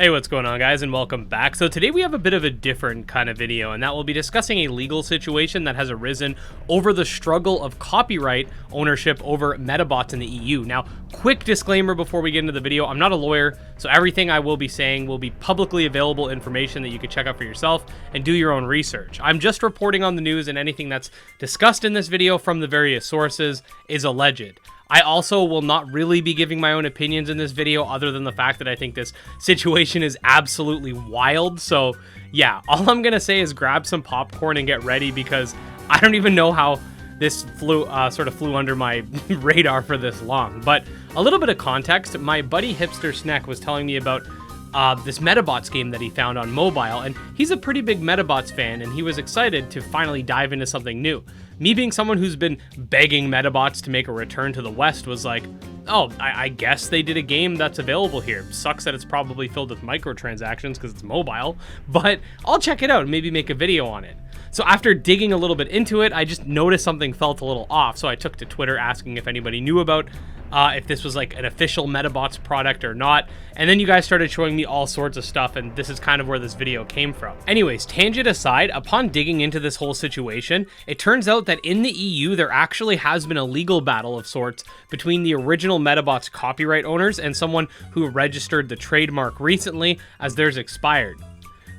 Hey, what's going on, guys, and welcome back. So today we have a bit of a different kind of video, and that will be discussing a legal situation that has arisen over the struggle of copyright ownership over Medabots in the EU. Now, quick disclaimer before we get into the video, I'm not a lawyer, so everything I will be saying will be publicly available information that you can check out for yourself and do your own research. I'm just reporting on the news, and anything that's discussed in this video from the various sources is alleged. I also will not really be giving my own opinions in this video other than the fact that I think this situation is absolutely wild. So yeah, all I'm going to say is grab some popcorn and get ready, because I don't even know how this sort of flew under my radar for this long. But a little bit of context, my buddy Hipster Snack was telling me about this Medabots game that he found on mobile, and he's a pretty big Medabots fan, and he was excited to finally dive into something new. Me being someone who's been begging Medabots to make a return to the West was like, oh, I guess they did a game that's available here. Sucks that it's probably filled with microtransactions because it's mobile, but I'll check it out and maybe make a video on it. So after digging a little bit into it, I just noticed something felt a little off, so I took to Twitter asking if anybody knew about if this was like an official Medabots product or not, and then you guys started showing me all sorts of stuff, and this is kind of where this video came from. Anyways, tangent aside, upon digging into this whole situation, it turns out that in the EU there actually has been a legal battle of sorts between the original Medabots copyright owners and someone who registered the trademark recently as theirs expired.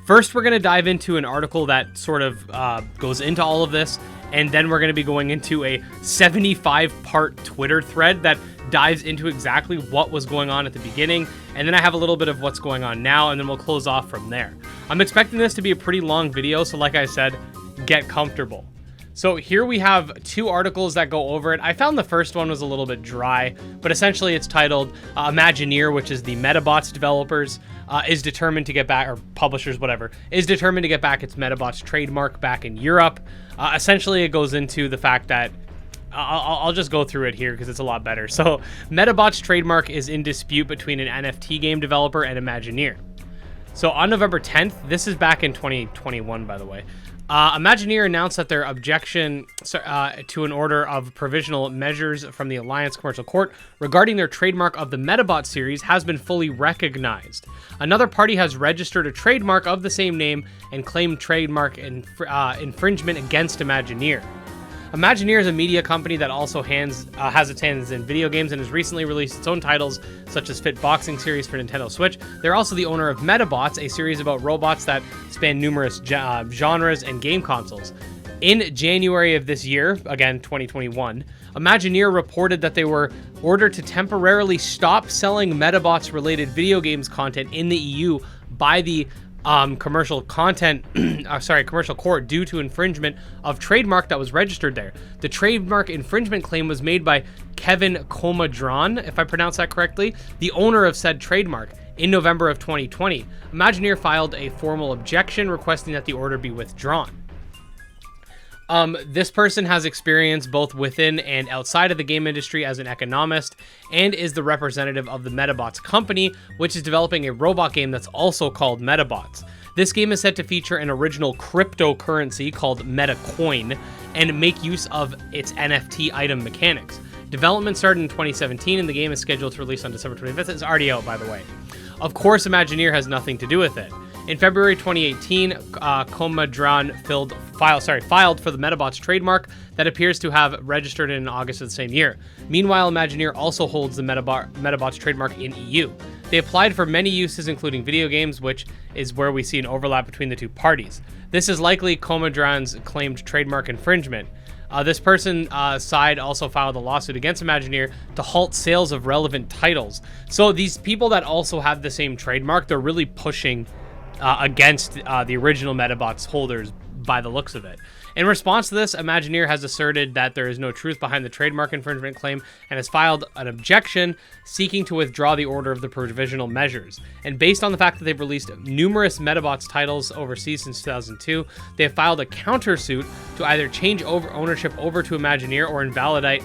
First, we're going to dive into an article that sort of goes into all of this, and then we're going to be going into a 75-part Twitter thread that dives into exactly what was going on at the beginning, and then I have a little bit of what's going on now, and then we'll close off from there. I'm expecting this to be a pretty long video, so like I said, get comfortable. So here we have two articles that go over it. I found the first one was a little bit dry, but essentially it's titled Imagineer, which is the Medabots developers, is determined to get back, or publishers, whatever, is determined to get back its Medabots trademark back in Europe. Essentially it goes into the fact that I'll just go through it here because it's a lot better. So Medabots trademark is in dispute between an NFT game developer and Imagineer. So on November 10th, this is back in 2021, by the way, Imagineer announced that their objection to an order of provisional measures from the Alliance Commercial Court regarding their trademark of the Medabots series has been fully recognized. Another party has registered a trademark of the same name and claimed trademark infringement against Imagineer. Imagineer is a media company that also has its hands in video games and has recently released its own titles, such as Fit Boxing series for Nintendo Switch. They're also the owner of Medabots, a series about robots that span numerous genres and game consoles. In January of this year, again 2021, Imagineer reported that they were ordered to temporarily stop selling Medabots-related video games content in the EU by the commercial court due to infringement of trademark that was registered there. The trademark infringement claim was made by Kevin Comadron, if I pronounce that correctly, the owner of said trademark, in November of 2020. Imagineer filed a formal objection requesting that the order be withdrawn. This person has experience both within and outside of the game industry as an economist, and is the representative of the Medabots company, which is developing a robot game that's also called Medabots. This game is set to feature an original cryptocurrency called MetaCoin and make use of its NFT item mechanics. Development started in 2017, and the game is scheduled to release on December 25th. It's already out, by the way. Of course, Imagineer has nothing to do with it. In February 2018, Comadron filed for the Medabots trademark that appears to have registered in August of the same year. Meanwhile, Imagineer also holds the Medabots trademark in EU. They applied for many uses, including video games, which is where we see an overlap between the two parties. This is likely Comadron's claimed trademark infringement. This person side also filed a lawsuit against Imagineer to halt sales of relevant titles. So these people that also have the same trademark, they're really pushing against the original Medabots holders by the looks of it. In response to this, Imagineer has asserted that there is no truth behind the trademark infringement claim and has filed an objection seeking to withdraw the order of the provisional measures. And based on the fact that they've released numerous Medabots titles overseas since 2002, they have filed a countersuit to either change ownership over to Imagineer or invalidate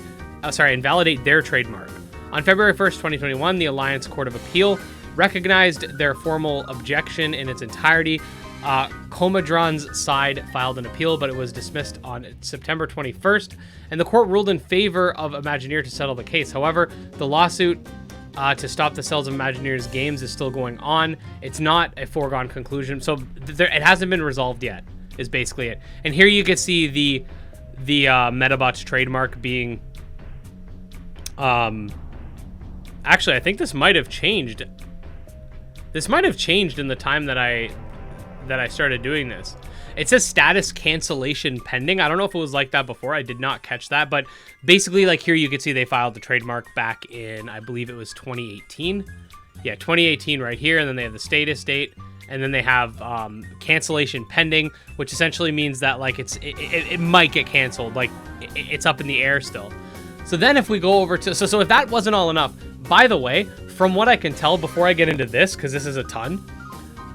their trademark. On February 1st, 2021, the Alliance Court of Appeal recognized their formal objection in its entirety. Comadron's side filed an appeal, but it was dismissed on September 21st, and the court ruled in favor of Imagineer to settle the case. However, the lawsuit to stop the sales of Imagineers games is still going on. It's not a foregone conclusion, so it hasn't been resolved yet, is basically it. And here you can see the Medabots trademark being... Actually, I think this might have changed. This might have changed in the time that I started doing this. It says status cancellation pending. I don't know if it was like that before. I did not catch that, but basically, like here you can see they filed the trademark back in, I believe it was 2018. Yeah, 2018 right here, and then they have the status date, and then they have cancellation pending, which essentially means that like it might get canceled, like it's up in the air still. So then if we go over to, so if that wasn't all enough, by the way, from what I can tell before I get into this, because this is a ton,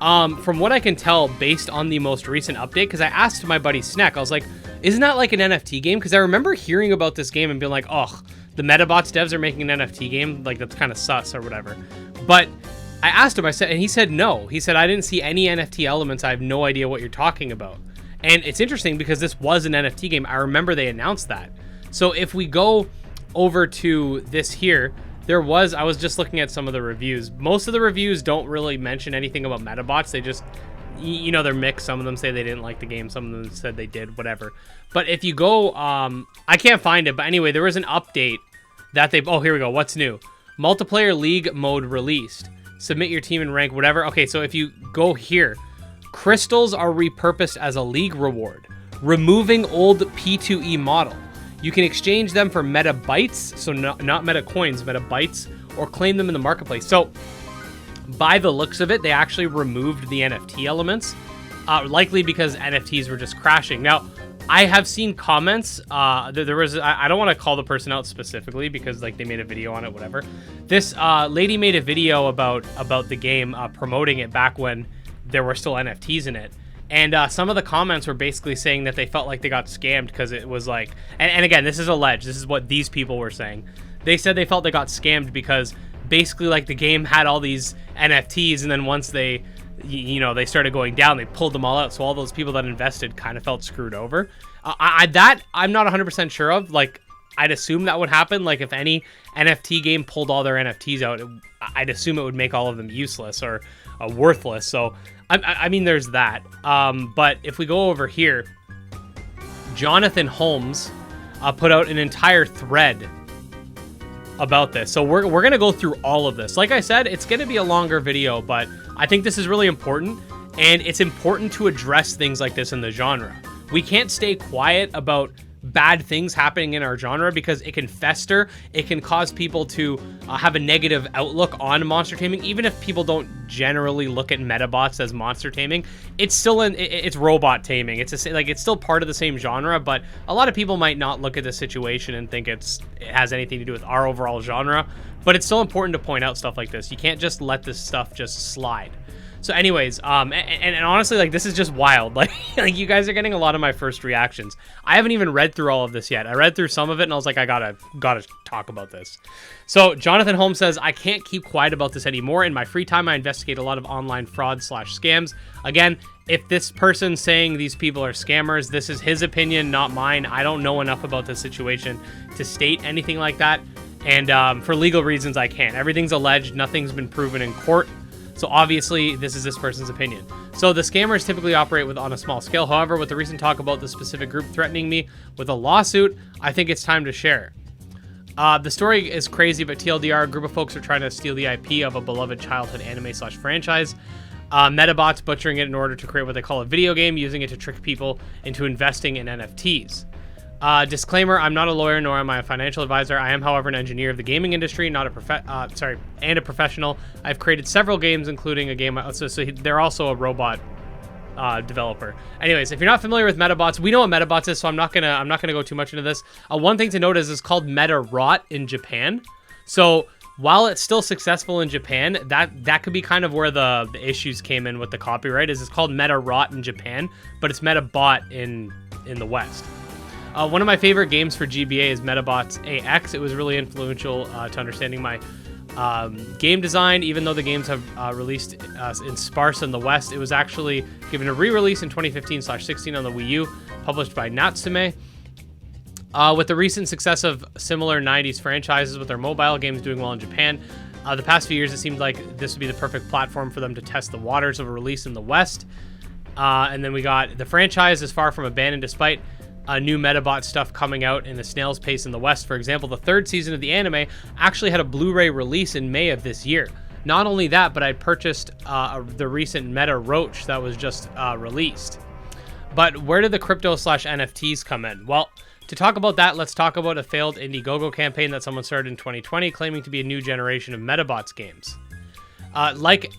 from what I can tell based on the most recent update, because I asked my buddy Sneck, I was like, isn't that like an NFT game? Because I remember hearing about this game and being like, oh, the Medabots devs are making an NFT game, like that's kind of sus or whatever. But I asked him, and he said no. He said, I didn't see any NFT elements. I have no idea what you're talking about. And it's interesting because this was an NFT game. I remember they announced that. So if we go over to this here, I was just looking at some of the reviews. Most of the reviews don't really mention anything about Medabots. They just, they're mixed. Some of them say they didn't like the game. Some of them said they did, whatever. But if you go, I can't find it. But anyway, there was an update that oh, here we go. What's new? Multiplayer League mode released. Submit your team and rank, whatever. Okay, so if you go here, crystals are repurposed as a league reward. Removing old P2E model. You can exchange them for Medabytes, so not Meta coins, Medabytes, or claim them in the marketplace. So, by the looks of it, they actually removed the NFT elements, likely because NFTs were just crashing. Now, I have seen comments. There was, I don't want to call the person out specifically because like they made a video on it, whatever. This lady made a video about the game, promoting it back when there were still NFTs in it. And some of the comments were basically saying that they felt like they got scammed because it was like, and again, this is alleged. This is what these people were saying. They said they felt they got scammed because basically like the game had all these NFTs, and then once they, they started going down, they pulled them all out. So all those people that invested kind of felt screwed over. That I'm not 100% sure of. Like, I'd assume that would happen. Like if any NFT game pulled all their NFTs out, I'd assume it would make all of them useless or worthless. So I mean, there's that. But if we go over here, Jonathan Holmes put out an entire thread about this. So we're going to go through all of this. Like I said, it's going to be a longer video, but I think this is really important. And it's important to address things like this in the genre. We can't stay quiet about bad things happening in our genre because it can fester. It can cause people to have a negative outlook on monster taming. Even if people don't generally look at Medabots as monster taming, it's still it's robot taming. It's still part of the same genre, but a lot of people might not look at the situation and think it has anything to do with our overall genre. But it's still important to point out stuff like this. You can't just let this stuff just slide. So anyways, and honestly, like, this is just wild. Like you guys are getting a lot of my first reactions. I haven't even read through all of this yet. I read through some of it and I was like, I gotta talk about this. So Jonathan Holmes says, I can't keep quiet about this anymore. In my free time, I investigate a lot of online fraud / scams. Again, if this person's saying these people are scammers, this is his opinion, not mine. I don't know enough about the situation to state anything like that. And for legal reasons, I can't. Everything's alleged. Nothing's been proven in court. So obviously, this is this person's opinion. So the scammers typically operate on a small scale. However, with the recent talk about the specific group threatening me with a lawsuit, I think it's time to share. The story is crazy, but TLDR, a group of folks are trying to steal the IP of a beloved childhood anime / franchise. Medabots butchering it in order to create what they call a video game, using it to trick people into investing in NFTs. Disclaimer, I'm not a lawyer, nor am I a financial advisor. I am, however, an engineer of the gaming industry, not a and a professional. I've created several games, including a game, so they're also a robot developer. Anyways, if you're not familiar with Medabots, we know what Medabots is, so I'm not gonna go too much into this. One thing to note is it's called Medarot in Japan. So while it's still successful in Japan, that could be kind of where the issues came in with the copyright. Is it's called Medarot in Japan, but it's Medabot in the West. One of my favorite games for GBA is Medabots AX. It was really influential to understanding my game design. Even though the games have released in sparse in the West, it was actually given a re-release in 2015/16 on the Wii U, published by Natsume. With the recent success of similar 90s franchises with their mobile games doing well in Japan, The past few years, it seemed like this would be the perfect platform for them to test the waters of a release in the West. And then we got the franchise is far from abandoned despite new Medabot stuff coming out in a snail's pace in the West. For example, the third season of the anime actually had a Blu-ray release in May of this year. Not only that, but I purchased the recent Meta Roach that was just released. But where did the crypto/NFTs come in? Well, to talk about that, let's talk about a failed Indiegogo campaign that someone started in 2020 claiming to be a new generation of Medabots games. Like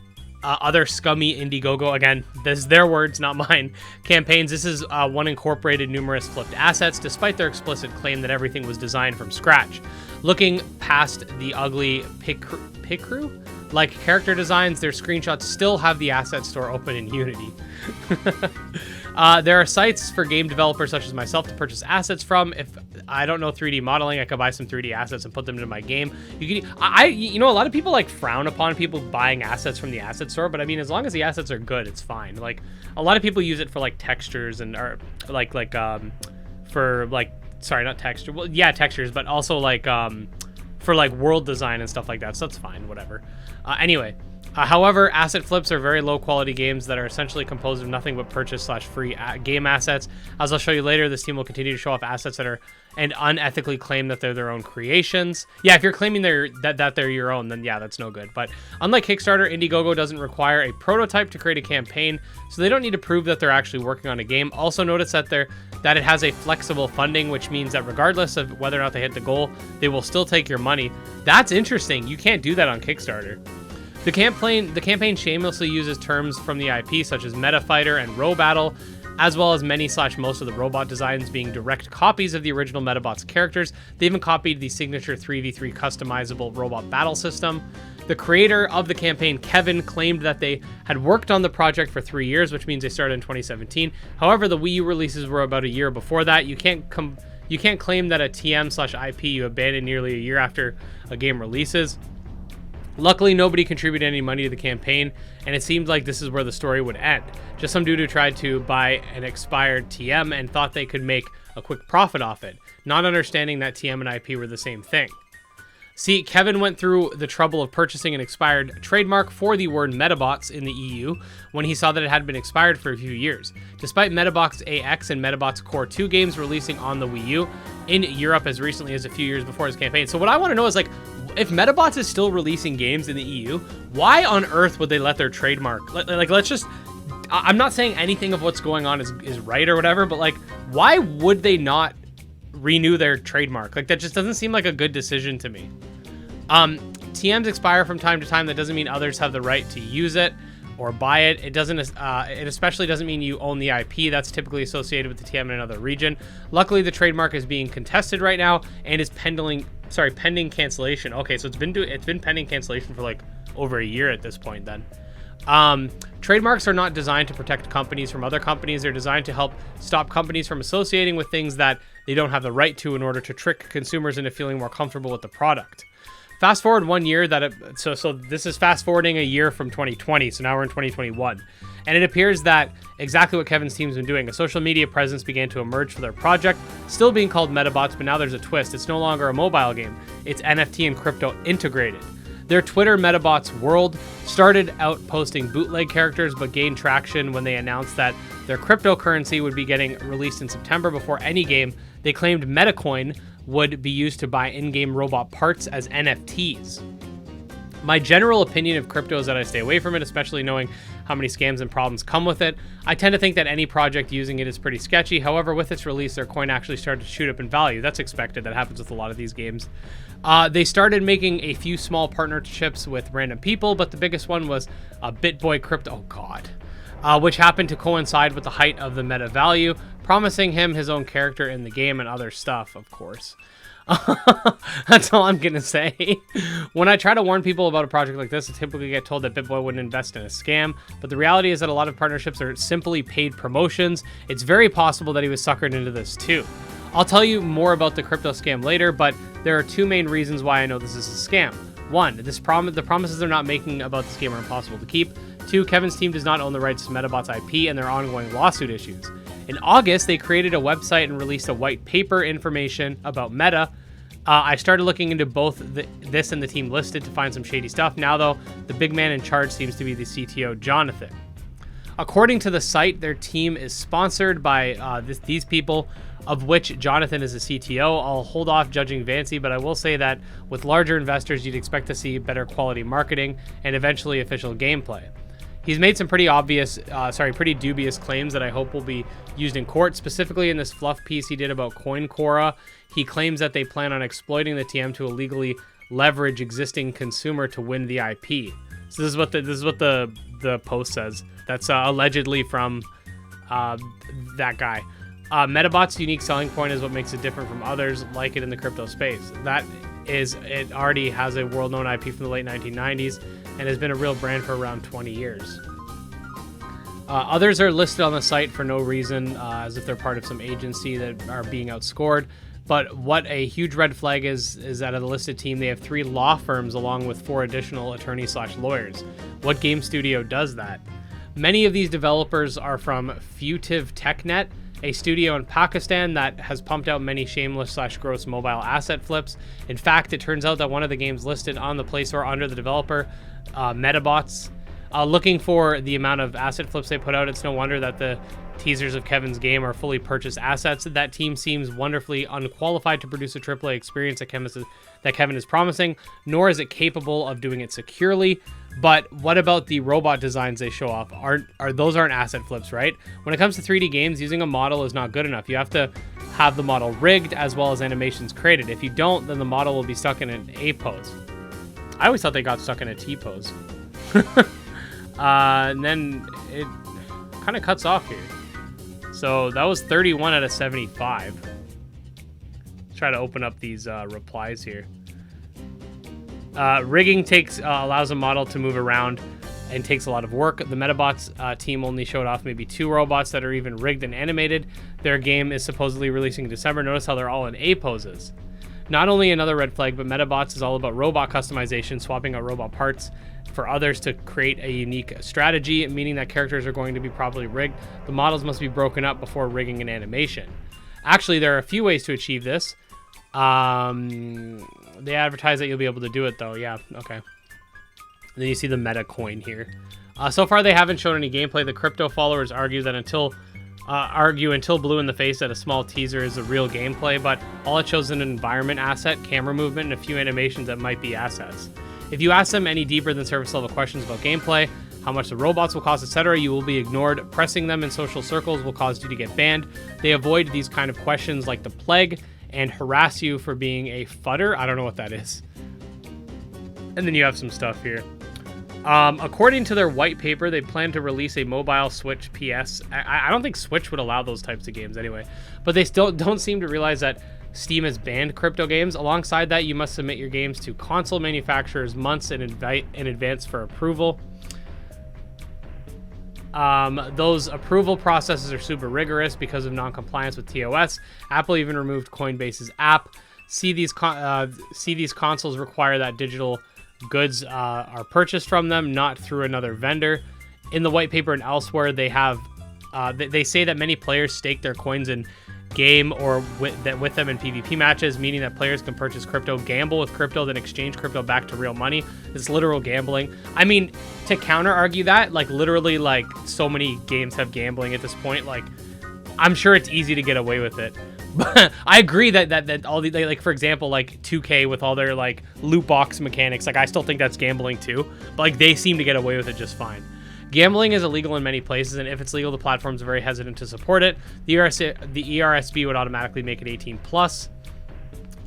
other scummy Indiegogo, again, this is their words, not mine, campaigns, this is one incorporated numerous flipped assets despite their explicit claim that everything was designed from scratch. Looking past the ugly Picrew-like character designs, their screenshots still have the asset store open in Unity. There are sites for game developers such as myself to purchase assets from. If I don't know 3D modeling, I could buy some 3D assets and put them into my game. You know, a lot of people like frown upon people buying assets from the asset store, but I mean, as long as the assets are good, it's fine. Like a lot of people use it for like textures and for like, sorry, not texture. Well, yeah, textures, but also like for like world design and stuff like that. So that's fine, whatever. Anyway. However, asset flips are very low quality games that are essentially composed of nothing but purchase/free game assets. As I'll show you later, this team will continue to show off assets that are and unethically claim that they're their own creations. Yeah, if you're claiming that they're your own, then yeah, that's no good. But unlike Kickstarter, Indiegogo doesn't require a prototype to create a campaign, so they don't need to prove that they're actually working on a game. Also notice that it has a flexible funding, which means that regardless of whether or not they hit the goal, they will still take your money. That's interesting. You can't do that on Kickstarter. The campaign shamelessly uses terms from the IP such as Meta Fighter and Row Battle, as well as many/most of the robot designs being direct copies of the original Medabots characters. They even copied the signature 3v3 customizable robot battle system. The creator of the campaign, Kevin, claimed that they had worked on the project for 3 years, which means they started in 2017. However, the Wii U releases were about a year before that. You can't claim that a TM/IP you abandoned nearly a year after a game releases. Luckily, nobody contributed any money to the campaign, and it seemed like this is where the story would end. Just some dude who tried to buy an expired TM and thought they could make a quick profit off it, not understanding that TM and IP were the same thing. See, Kevin went through the trouble of purchasing an expired trademark for the word Medabots in the EU when he saw that it had been expired for a few years. Despite Medabots AX and Medabots Core 2 games releasing on the Wii U in Europe as recently as a few years before his campaign. So what I want to know is, like, if Medabots is still releasing games in the EU, why on earth would they let their trademark, let's just, I'm not saying anything of what's going on is right or whatever, but like, why would they not renew their trademark? Like, that just doesn't seem like a good decision to me. TMs expire from time to time. That doesn't mean others have the right to use it or buy it. It especially doesn't mean you own the IP that's typically associated with the TM in another region. Luckily, the trademark is being contested right now and is pending cancellation. Okay, so it's been pending cancellation for like over a year at this point then. Trademarks are not designed to protect companies from other companies. They're designed to help stop companies from associating with things that they don't have the right to in order to trick consumers into feeling more comfortable with the product. Fast forward 1 year so this is fast forwarding a year from 2020, so now we're in 2021. And it appears that exactly what Kevin's team's been doing. A social media presence began to emerge for their project, still being called Medabots, but now there's a twist. It's no longer a mobile game. It's NFT and crypto integrated. Their Twitter Medabots World started out posting bootleg characters, but gained traction when they announced that their cryptocurrency would be getting released in September before any game. They claimed Metacoin would be used to buy in-game robot parts as NFTs. My general opinion of crypto is that I stay away from it, especially knowing how many scams and problems come with it. I tend to think that any project using it is pretty sketchy. However, with its release, their coin actually started to shoot up in value. That's expected. That happens with a lot of these games. They started making a few small partnerships with random people, but the biggest one was BitBoy Crypto. Oh, God. Which happened to coincide with the height of the meta value, promising him his own character in the game and other stuff, of course. That's all I'm gonna say. When I try to warn people about a project like this, I typically get told that BitBoy wouldn't invest in a scam, but the reality is that a lot of partnerships are simply paid promotions. It's very possible that he was suckered into this too. I'll tell you more about the crypto scam later, but there are two main reasons why I know this is a scam. One, the promises they're not making about this game are impossible to keep. Two, Kevin's team does not own the rights to Medabots IP and their ongoing lawsuit issues. In August, they created a website and released a white paper information about Meta, I started looking into both this and the team listed to find some shady stuff. Now, though, the big man in charge seems to be the CTO, Jonathan. According to the site, their team is sponsored by these people, of which Jonathan is the CTO. I'll hold off judging Vancy, but I will say that with larger investors, you'd expect to see better quality marketing and eventually official gameplay. He's made some pretty dubious claims that I hope will be used in court. Specifically in this fluff piece he did about CoinCora, he claims that they plan on exploiting the TM to illegally leverage existing consumer to win the IP. So this is what the post says. That's allegedly from that guy. Medabots' unique selling point is what makes it different from others like it in the crypto space. That is, it already has a world-known IP from the late 1990s and has been a real brand for around 20 years. Others are listed on the site for no reason, as if they're part of some agency that are being outscored. But what a huge red flag is that of the listed team, they have 3 law firms along with 4 additional attorneys/lawyers. What game studio does that? Many of these developers are from Futive TechNet, a studio in Pakistan that has pumped out many shameless/gross mobile asset flips. In fact, it turns out that one of the games listed on the Play Store under the developer, Medabots, looking for the amount of asset flips they put out, it's no wonder that the teasers of Kevin's game are fully purchased assets. That team seems wonderfully unqualified to produce a AAA experience that Kevin is promising, nor is it capable of doing it securely. But what about the robot designs they show off? Those aren't asset flips, right? When it comes to 3D games, using a model is not good enough. You have to have the model rigged as well as animations created. If you don't, then the model will be stuck in an A pose. I always thought they got stuck in a T pose. And then it kind of cuts off here. So that was 31 out of 75. Let's try to open up these replies here. Rigging allows a model to move around and takes a lot of work. The Medabots team only showed off maybe 2 robots that are even rigged and animated. Their game is supposedly releasing in December. Notice how they're all in A poses. Not only another red flag, but Medabots is all about robot customization, swapping out robot parts for others to create a unique strategy, meaning that characters are going to be properly rigged. The models must be broken up before rigging an animation. Actually, there are a few ways to achieve this. They advertise that you'll be able to do it, though. Yeah, okay. Then you see the meta coin here. So far, they haven't shown any gameplay. The crypto followers argue until blue in the face that a small teaser is the real gameplay, but all it shows is an environment asset, camera movement, and a few animations that might be assets. If you ask them any deeper than surface level questions about gameplay, how much the robots will cost, etc., you will be ignored. Pressing them in social circles will cause you to get banned. They avoid these kind of questions like the plague and harass you for being a fudder. I don't know what that is. And then you have some stuff here. According to their white paper, they plan to release a mobile Switch PS. I don't think Switch would allow those types of games anyway, but they still don't seem to realize that Steam has banned crypto games. Alongside that, you must submit your games to console manufacturers months in advance for approval. Those approval processes are super rigorous because of non-compliance with TOS. Apple even removed Coinbase's app. These consoles require that digital goods are purchased from them, not through another vendor. In the white paper and elsewhere, they have they say that many players stake their coins in game or with them in PvP matches, meaning that players can purchase crypto, gamble with crypto, then exchange crypto back to real money. It's literal gambling. I mean, to counter argue that, like literally, like so many games have gambling at this point. Like, I'm sure it's easy to get away with it. But I agree that all the, like, for example, like 2K with all their like loot box mechanics, like I still think that's gambling too. But like they seem to get away with it just fine. Gambling is illegal in many places, and if it's legal, the platforms are very hesitant to support it. The ERSB would automatically make it 18+.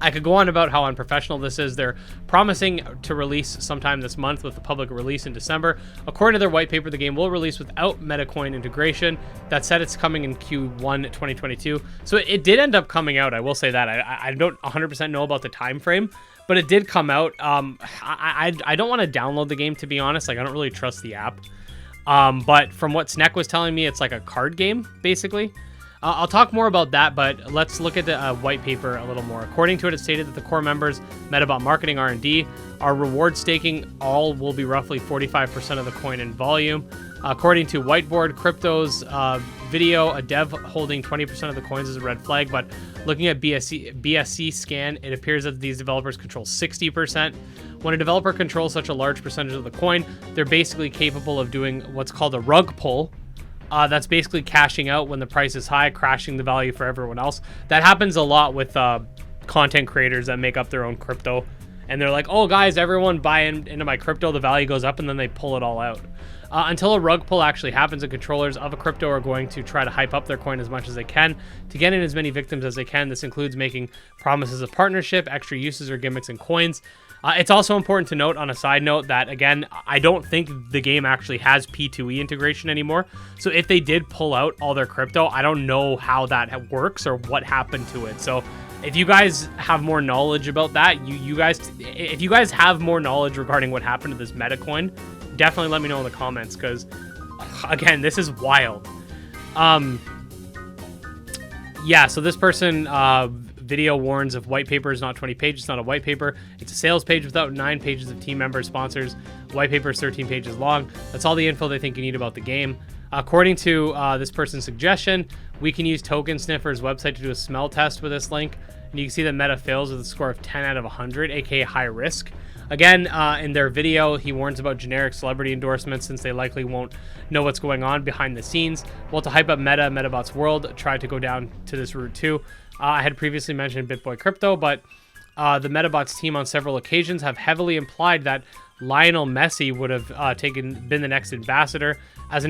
I could go on about how unprofessional this is. They're promising to release sometime this month with the public release in December. According to their white paper, the game will release without MetaCoin integration. That said, it's coming in Q1 2022. So it did end up coming out, I will say that. I don't 100% know about the time frame, but it did come out. I don't want to download the game, to be honest. Like, I don't really trust the app. But from what Sneck was telling me, it's like a card game, basically. I'll talk more about that, but let's look at the white paper a little more. According to it, it stated that the core members, Medabot Marketing R&D, are reward staking. All will be roughly 45% of the coin in volume. According to Whiteboard Crypto's video, a dev holding 20% of the coins is a red flag, but looking at BSC scan, it appears that these developers control 60%. When a developer controls such a large percentage of the coin, they're basically capable of doing what's called a rug pull. That's basically cashing out when the price is high, crashing the value for everyone else. That happens a lot with content creators that make up their own crypto. And they're like, oh, guys, everyone buy into my crypto, the value goes up, and then they pull it all out. Until a rug pull actually happens, the controllers of a crypto are going to try to hype up their coin as much as they can to get in as many victims as they can. This includes making promises of partnership, extra uses or gimmicks and coins. It's also important to note on a side note that, again, I don't think the game actually has P2E integration anymore. So if they did pull out all their crypto, I don't know how that works or what happened to it. So if you guys have more knowledge about that, if you guys have more knowledge regarding what happened to this meta coin, definitely let me know in the comments, because again, this is wild. Yeah, so this person video warns of white paper is not 20 pages. It's not a white paper. It's a sales page without 9 pages of team members, sponsors. White paper is 13 pages long. That's all the info they think you need about the game. According to this person's suggestion, we can use Token Sniffer's website to do a smell test with this link. And you can see that Meta fails with a score of 10 out of 100, aka high risk. Again, in their video, he warns about generic celebrity endorsements since they likely won't know what's going on behind the scenes. Well, to hype up Medabots World, tried to go down to this route too. I had previously mentioned BitBoy Crypto, but the Medabots team on several occasions have heavily implied that Lionel Messi would have been the next ambassador. As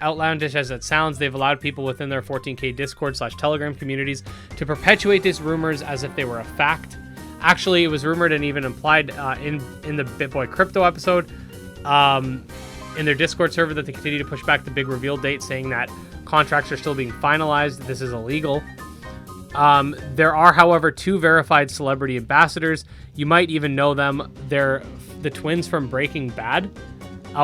outlandish as it sounds, they've allowed people within their 14K Discord/Telegram communities to perpetuate these rumors as if they were a fact. Actually, it was rumored and even implied in the BitBoy Crypto episode in their Discord server that they continue to push back the big reveal date, saying that contracts are still being finalized. This is illegal. There are, however, 2 verified celebrity ambassadors. You might even know them. They're the twins from Breaking Bad.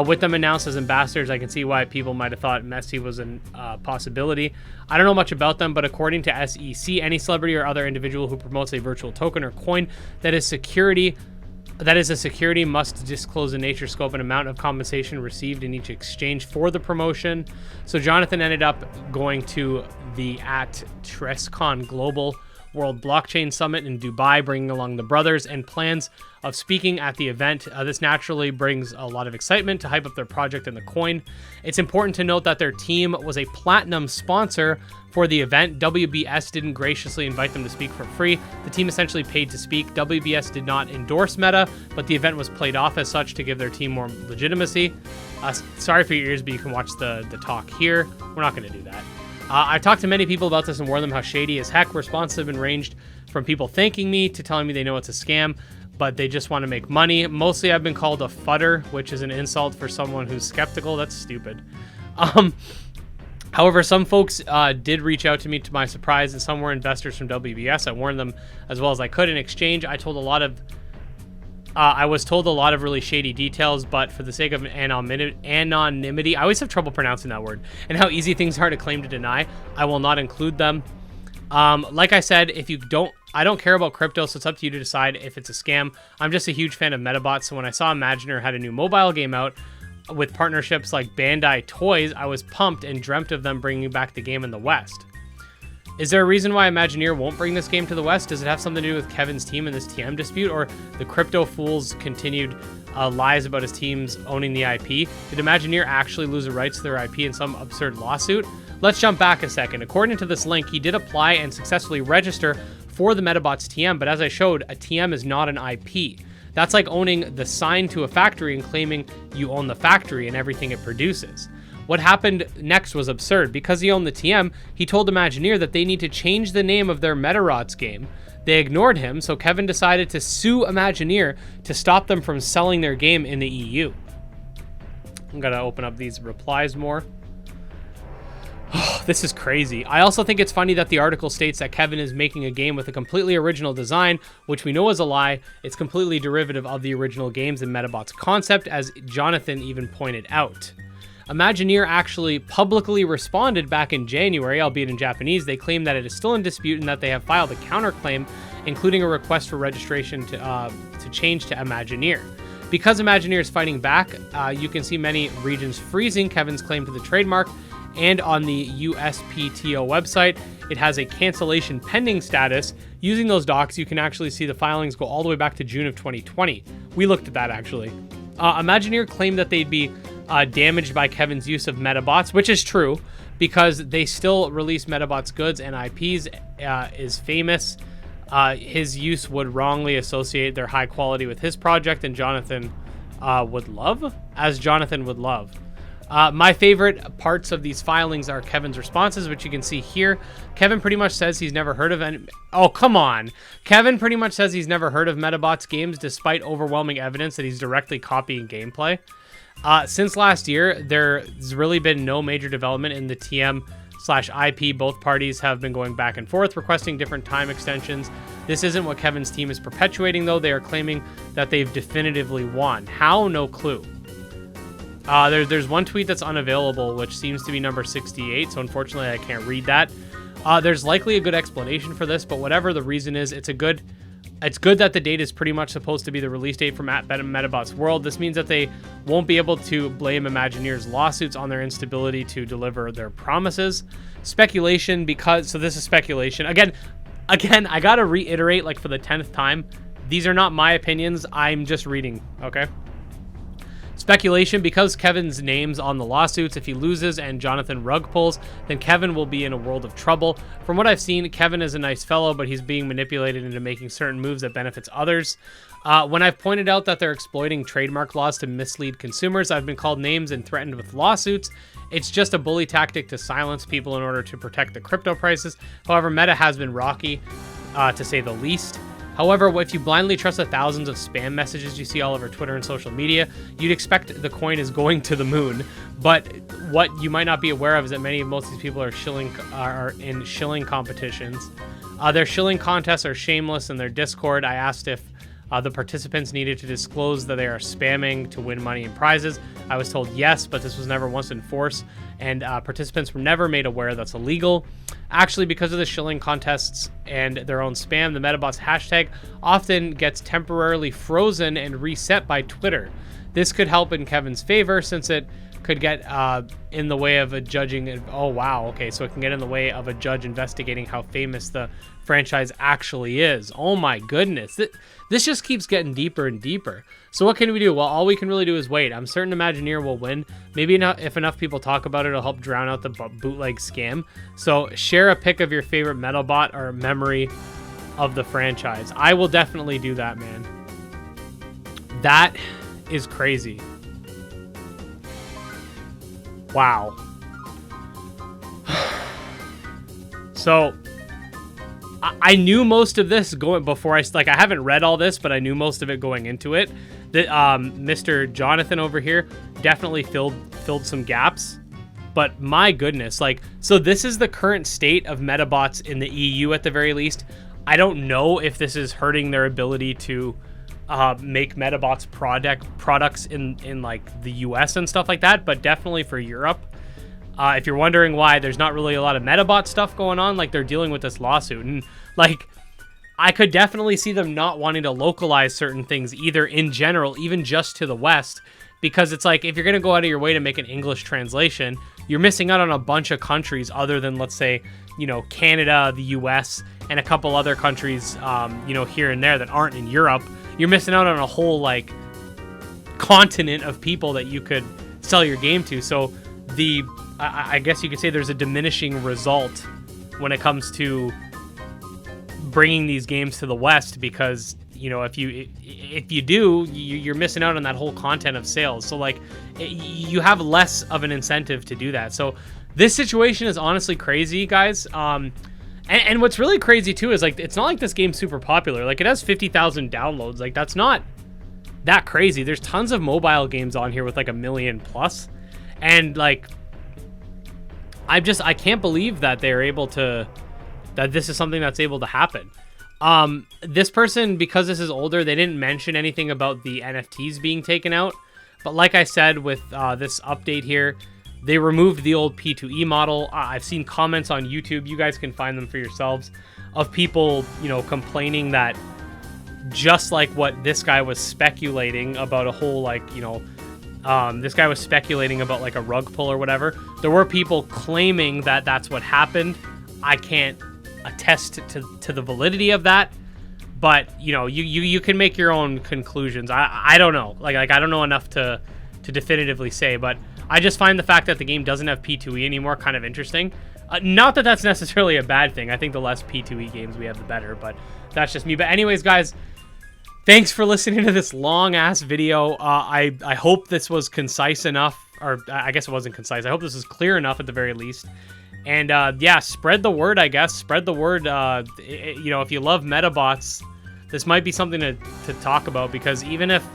With them announced as ambassadors, I can see why people might have thought Messi was a possibility. I don't know much about them, but according to SEC, any celebrity or other individual who promotes a virtual token or coin that is a security must disclose the nature, scope, and amount of compensation received in each exchange for the promotion. So Jonathan ended up going to the @TresCon Global World Blockchain Summit in Dubai, bringing along the brothers and plans of speaking at the event. This naturally brings a lot of excitement to hype up their project and the coin. It's important to note that their team was a platinum sponsor for the event. WBS didn't graciously invite them to speak for free. The team essentially paid to speak. WBS did not endorse Meta, but the event was played off as such to give their team more legitimacy. Sorry for your ears, but you can watch the talk here. We're not going to do that. I've talked to many people about this and warned them how shady as heck. Responses have been ranged from people thanking me to telling me they know it's a scam, but they just want to make money. Mostly I've been called a fudder, which is an insult for someone who's skeptical. That's stupid. However, some folks did reach out to me to my surprise, and some were investors from WBS. I warned them as well as I could. In exchange, I was told a lot of really shady details, but for the sake of anonymity, I always have trouble pronouncing that word, and how easy things are to claim to deny, I will not include them. Like I said, I don't care about crypto, so it's up to you to decide if it's a scam. I'm just a huge fan of Medabots, so when I saw Imagineer had a new mobile game out with partnerships like Bandai Toys, I was pumped and dreamt of them bringing back the game in the West. Is there a reason why Imagineer won't bring this game to the West? Does it have something to do with Kevin's team and this TM dispute, or the crypto fool's continued lies about his teams owning the IP? Did Imagineer actually lose the rights to their IP in some absurd lawsuit? Let's jump back a second. According to this link, he did apply and successfully register for the Medabots TM, but as I showed, a TM is not an IP. That's like owning the sign to a factory and claiming you own the factory and everything it produces. What happened next was absurd. Because he owned the TM, he told Imagineer that they need to change the name of their Medabots game. They ignored him, so Kevin decided to sue Imagineer to stop them from selling their game in the EU. I'm gonna open up these replies more. This is crazy. I also think it's funny that the article states that Kevin is making a game with a completely original design, which we know is a lie. It's completely derivative of the original games and Medabots concept, as Jonathan even pointed out. Imagineer actually publicly responded back in January, albeit in Japanese. They claim that it is still in dispute and that they have filed a counterclaim, including a request for registration to change to Imagineer. Because Imagineer is fighting back, you can see many regions freezing Kevin's claim to the trademark, and on the USPTO website, it has a cancellation pending status. Using those docs, you can actually see the filings go all the way back to June of 2020. We looked at that, actually. Imagineer claimed that they'd be damaged by Kevin's use of Medabots, which is true, because they still release Medabots goods and IPs is famous. His use would wrongly associate their high quality with his project, and Jonathan would love. My favorite parts of these filings are Kevin's responses, which you can see here. Kevin pretty much says he's never heard of any... Oh, come on. Kevin pretty much says he's never heard of Medabots games, despite overwhelming evidence that he's directly copying gameplay. Since last year, there's really been no major development in the TM/IP. Both parties have been going back and forth, requesting different time extensions. This isn't what Kevin's team is perpetuating, though. They are claiming that they've definitively won. How? No clue. There's one tweet that's unavailable, which seems to be number 68, so unfortunately I can't read that. There's likely a good explanation for this, but whatever the reason is, it's good that the date is pretty much supposed to be the release date from Medabots World. This means that they won't be able to blame Imagineer's lawsuits on their instability to deliver their promises. Speculation, so this is speculation. Again, I gotta reiterate, like for the 10th time, these are not my opinions, I'm just reading, okay? Speculation, because Kevin's name's on the lawsuits. If he loses and Jonathan rug pulls, then Kevin will be in a world of trouble. From what I've seen, Kevin is a nice fellow, but he's being manipulated into making certain moves that benefits others. When I've pointed out that they're exploiting trademark laws to mislead consumers, I've been called names and threatened with lawsuits. It's just a bully tactic to silence people in order to protect the crypto prices. However, Meta has been rocky, to say the least. However, if you blindly trust the thousands of spam messages you see all over Twitter and social media, you'd expect the coin is going to the moon. But what you might not be aware of is that most of these people are in shilling competitions. Their shilling contests are shameless in their Discord. I asked if the participants needed to disclose that they are spamming to win money and prizes. I was told yes, but this was never once enforced, and participants were never made aware that's illegal. Actually, because of the shilling contests and their own spam, the Medabots hashtag often gets temporarily frozen and reset by Twitter. This could help in Kevin's favor, since it could get in the way of a judging. Oh, wow. Okay, so it can get in the way of a judge investigating how famous the franchise actually is. Oh my goodness. This just keeps getting deeper and deeper. So what can we do? Well, all we can really do is wait. I'm certain Imagineer will win. Maybe if enough people talk about it, it'll help drown out the bootleg scam. So share a pic of your favorite Medabot or memory of the franchise. I will definitely do that, man. That is crazy. Wow. So I knew most of this before I haven't read all this, but I knew most of it going into it. That Mr. Jonathan over here definitely filled some gaps. But my goodness, so this is the current state of Medabots in the EU at the very least. I don't know if this is hurting their ability to make Medabots products in like the US and stuff like that, but definitely for Europe. If you're wondering why there's not really a lot of Medabot stuff going on, they're dealing with this lawsuit, and I could definitely see them not wanting to localize certain things either in general, even just to the West, because it's if you're gonna go out of your way to make an English translation, you're missing out on a bunch of countries other than, let's say, Canada, the US, and a couple other countries, here and there that aren't in Europe. You're missing out on a whole continent of people that you could sell your game to. So I guess you could say there's a diminishing result when it comes to bringing these games to the West, because if you do, you're missing out on that whole content of sales. So you have less of an incentive to do that. So this situation is honestly crazy, guys. And what's really crazy too is it's not like this game's super popular. It has 50,000 downloads. That's not that crazy. There's tons of mobile games on here with 1 million plus, and I can't believe that they're able to, that this is something that's able to happen. This person, because this is older, they didn't mention anything about the NFTs being taken out. But like I said, with this update here, they removed the old P2E model. I've seen comments on YouTube, you guys can find them for yourselves, of people, complaining that just like what this guy was speculating about a whole, like, you know, this guy was speculating about like a rug pull or whatever. There were people claiming that that's what happened. I can't attest to the validity of that, but you know, you can make your own conclusions. I don't know, like I don't know enough to definitively say, but I just find the fact that the game doesn't have P2E anymore kind of interesting. Not that that's necessarily a bad thing. I think the less P2E games we have, the better, but that's just me. But anyways, guys, thanks for listening to this long-ass video. I hope this was concise enough, or I guess it wasn't concise. I hope this is clear enough at the very least. And yeah, spread the word, I guess. Spread the word. You know, if you love Medabots, this might be something to talk about, because even if,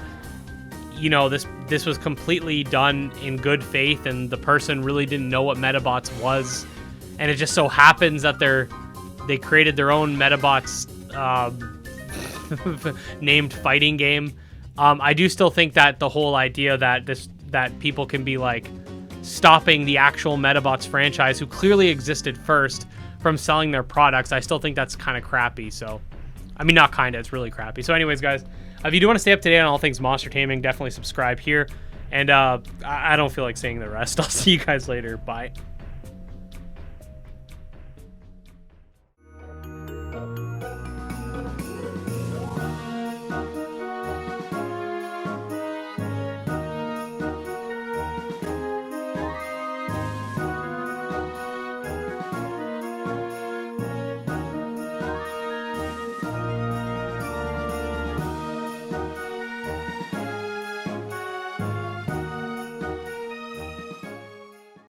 you know, this was completely done in good faith and the person really didn't know what Medabots was, and it just so happens that they created their own Medabots named fighting game, I do still think that the whole idea that people can be like stopping the actual Medabots franchise, who clearly existed first, from selling their products, I still think that's kind of crappy. So, I mean, not kind of, it's really crappy. So anyways, guys, if you do want to stay up to date on all things monster taming, definitely subscribe here. And I don't feel like saying the rest. I'll see you guys later. Bye.